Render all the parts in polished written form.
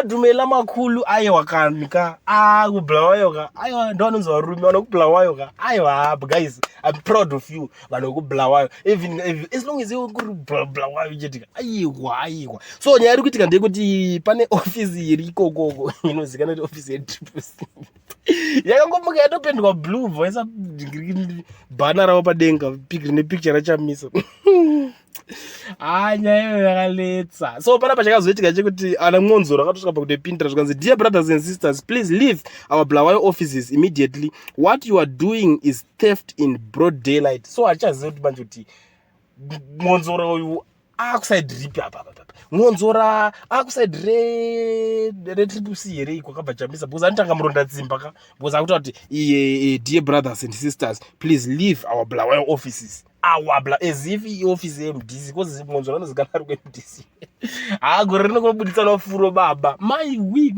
madhumela makulu aiwa kanika kubulawayo ka aiwa ndo anonzi varume vanokubulawayo ka aiwa guys I'm proud of you vanokubulawayo even as long as kuri bulawayo chetika aiwa so nyaya iri kuitika ndeyekuti pane ofisi iri ikokoko inozikana kuti ofisi yetriplec yakangomuka yatopendwa blue voisa bhana ravo padenga nepicture rachamisa nyaya iyo yakaletsa so panapa chakazoitika chekuti ana Mwonzoro akatosvika pakutopindira zvikanzi dear brothers and sisters please leave our Bulawayo offices immediately. What you are doing is theft in broad daylight. So achaziva kuti manje kuti Mwonzoro uyu akusaidi ripi apa Mwonzora akusaidi retriplec here iko kabva chamisa because anotanga muronda dzimba ka because akuta kuti dear brothers and sisters please leave our Bulawayo offices as if iofisi yeMDC because Mwonzora anozikana ari kuMDC gore rinokubuditsana furo baba my we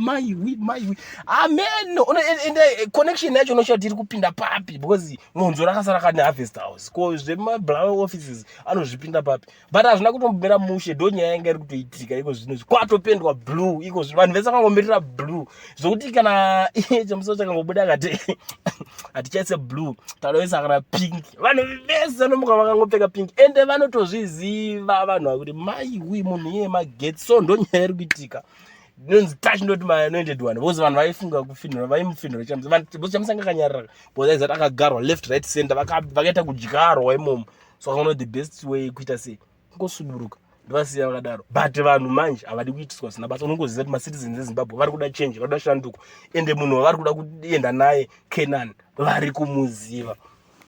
amen and connection yacho noshati iri kupinda papi because Mwonzora akasara kane harvest house ko zvemabulawayo offices anozvipinda papi but hazvina kutombera mushe ndo nyaya yanga iri kutoitika iko zvino kwatopendwa blue iko vanhu vese vakangomirira blue zvokuti kana chamusoro chakangobuda akati hatichaise blue tanoisa kana pink vanhu vese vanomuka vakangopfeka pink ende vanotozviziva vanhu vakuti maiwi munhu iye magetsi so ndo nyaya iri kuitika nonzi touch ndoti anoended one because vanhu vaifunga kufinhura vaimufinhura chamusanga akanyarara because aizati akagarwa left right center vakaita kudyarwa imomo so akaona the best way kuita sei kungosuduruka ndovasiya vakadaro but vanhu manje havadi kuitiswa zvisina basa unongoziva kuti macitizens eZimbabwe vari kuda change vari kuda shanduko ende munhu wavari kuda kuenda naye Canaan vari kumuziva